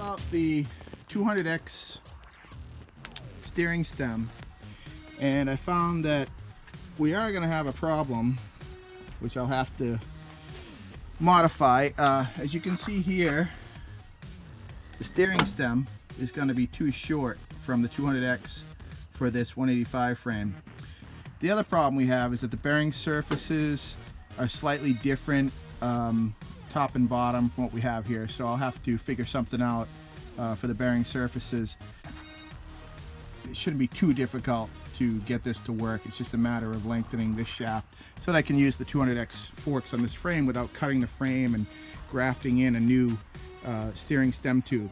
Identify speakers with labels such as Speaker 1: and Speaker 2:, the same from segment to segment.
Speaker 1: out the 200X steering stem, and I found that we are going to have a problem, which I'll have to modify. As you can see here, the steering stem is going to be too short from the 200X for this 185 frame. The other problem we have is that the bearing surfaces are slightly different, top and bottom, from what we have here, so I'll have to figure something out for the bearing surfaces. It shouldn't be too difficult to get this to work. It's just a matter of lengthening this shaft so that I can use the 200X forks on this frame without cutting the frame and grafting in a new steering stem tube.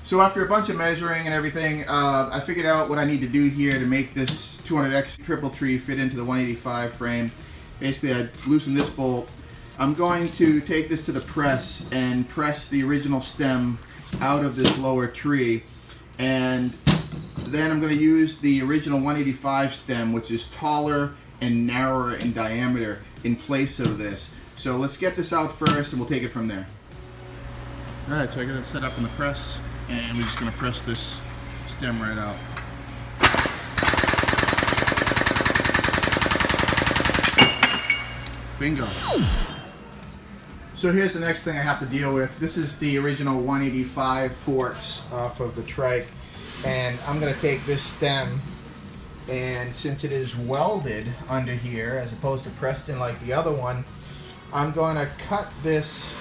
Speaker 1: So after a bunch of measuring and everything, I figured out what I need to do here to make this 200X triple tree fit into the 185 frame. Basically, I loosen this bolt. I'm going to take this to the press and press the original stem out of this lower tree, and then I'm going to use the original 185 stem, which is taller and narrower in diameter, in place of this. So let's get this out first and we'll take it from there. Alright, so I got it set up in the press, and we're just going to press this stem right out. Bingo. So here's the next thing I have to deal with. This is the original 185 forks off of the trike, and I'm going to take this stem, and since it is welded under here as opposed to pressed in like the other one, I'm going to cut this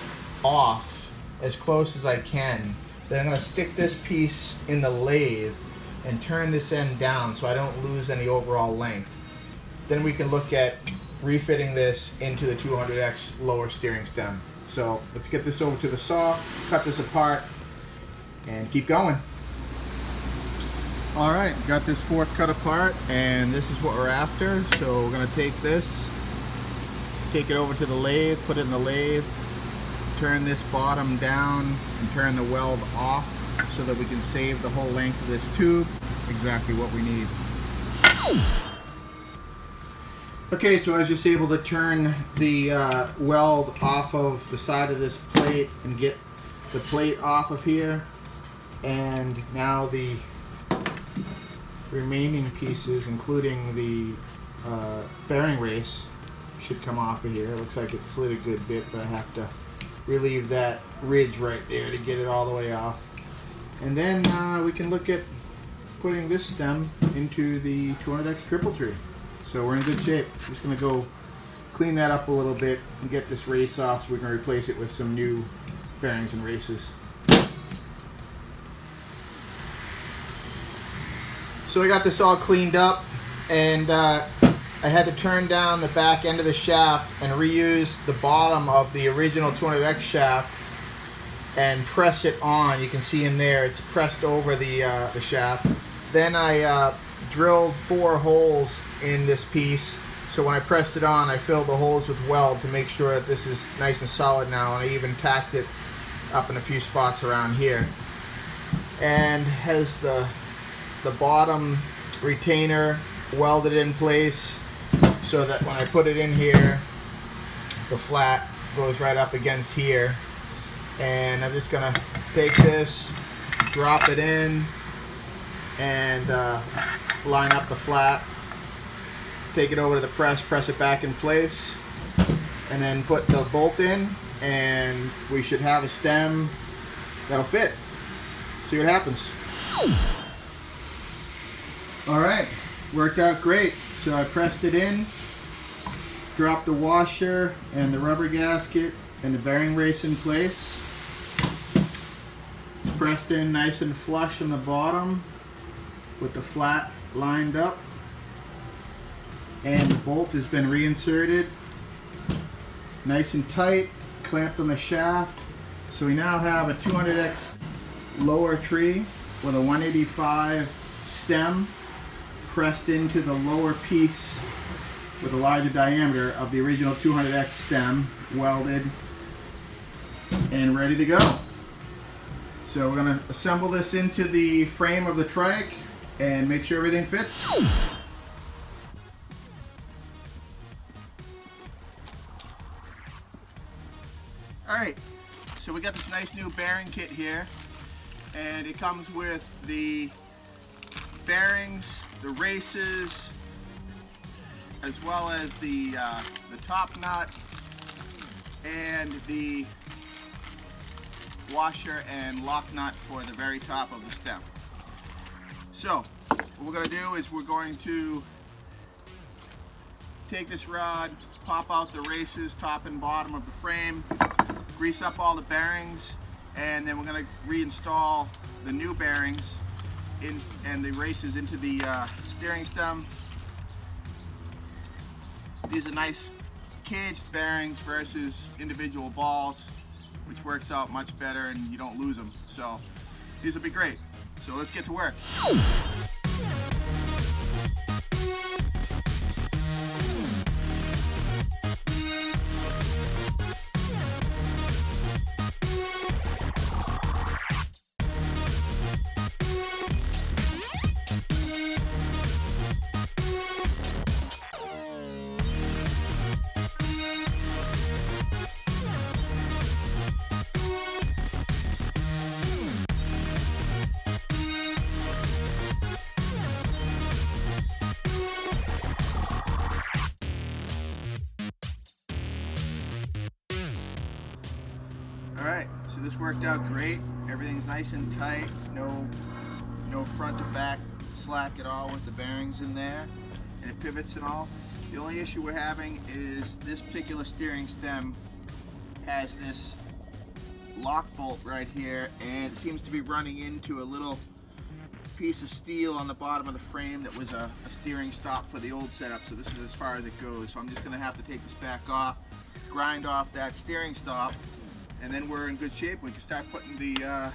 Speaker 1: off as close as I can. Then I'm going to stick this piece in the lathe and turn this end down so I don't lose any overall length. Then we can look at refitting this into the 200X lower steering stem. So let's get this over to the saw, cut this apart, and keep going. Alright, got this fork cut apart, and this is what we're after. So we're going to take this, take it over to the lathe, put it in the lathe, turn this bottom down, and turn the weld off so that we can save the whole length of this tube. Exactly what we need. Okay, so I was just able to turn the weld off of the side of this plate and get the plate off of here, and now the remaining pieces, including the bearing race, should come off of here. It looks like it slid a good bit, but I have to relieve that ridge right there to get it all the way off. And then we can look at putting this stem into the 200X triple tree. So we're in good shape. Just going to go clean that up a little bit and get this race off so we can replace it with some new bearings and races. So I got this all cleaned up, and I had to turn down the back end of the shaft and reuse the bottom of the original 200X shaft and press it on. You can see in there it's pressed over the shaft. Then I drilled 4 holes in this piece, so when I pressed it on, I filled the holes with weld to make sure that this is nice and solid now, and I even tacked it up in a few spots around here. And has the bottom retainer welded in place so that when I put it in here, the flat goes right up against here. And I'm just gonna take this, drop it in, and line up the flat, take it over to the press, press it back in place, and then put the bolt in, and we should have a stem that'll fit. See what happens. Alright, worked out great. So I pressed it in, dropped the washer and the rubber gasket and the bearing race in place. It's pressed in nice and flush on the bottom with the flat lined up, and the bolt has been reinserted nice and tight, clamped on the shaft. So we now have a 200X lower tree with a 185 stem pressed into the lower piece with a larger diameter of the original 200X stem, welded and ready to go. So we're going to assemble this into the frame of the trike and make sure everything fits. Alright, So we got this nice new bearing kit here, and it comes with the bearings, the races, as well as the top nut and the washer and lock nut for the very top of the stem. So what we're going to do is we're going to take this rod, pop out the races top and bottom of the frame, grease up all the bearings, and then we're going to reinstall the new bearings and the races into the steering stem. These are nice caged bearings versus individual balls, which works out much better and you don't lose them. So these will be great. So let's get to work. Alright, so this worked out great. Everything's nice and tight. No front to back slack at all with the bearings in there. And it pivots and all. The only issue we're having is this particular steering stem has this lock bolt right here, and it seems to be running into a little piece of steel on the bottom of the frame that was a steering stop for the old setup. So this is as far as it goes. So I'm just going to have to take this back off, grind off that steering stop, and then we're in good shape. We can start putting the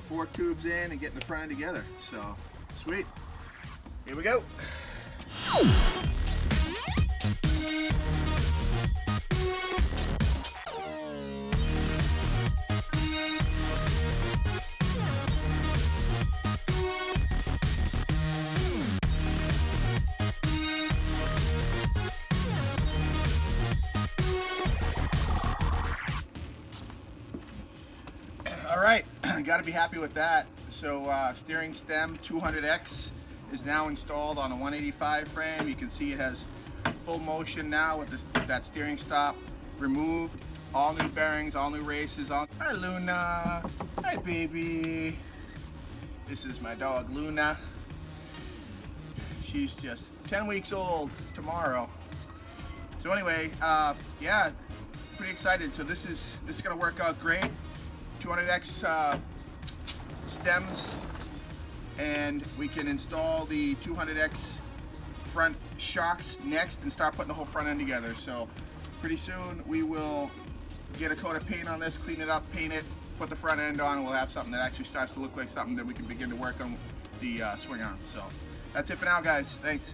Speaker 1: 4 tubes in and getting the front end together. So sweet. Here we go. Alright, got to be happy with that. So steering stem 200X is now installed on a 185 frame. You can see it has full motion now with that steering stop removed. All new bearings, all new races. Hi Luna, hi baby. This is my dog Luna. She's just 10 weeks old tomorrow. So anyway, yeah, pretty excited. So this is gonna work out great. 200X stems, and we can install the 200X front shocks next and start putting the whole front end together. So pretty soon we will get a coat of paint on this, clean it up, paint it, put the front end on, and we'll have something that actually starts to look like something that we can begin to work on the swing on. So that's it for now, guys. Thanks.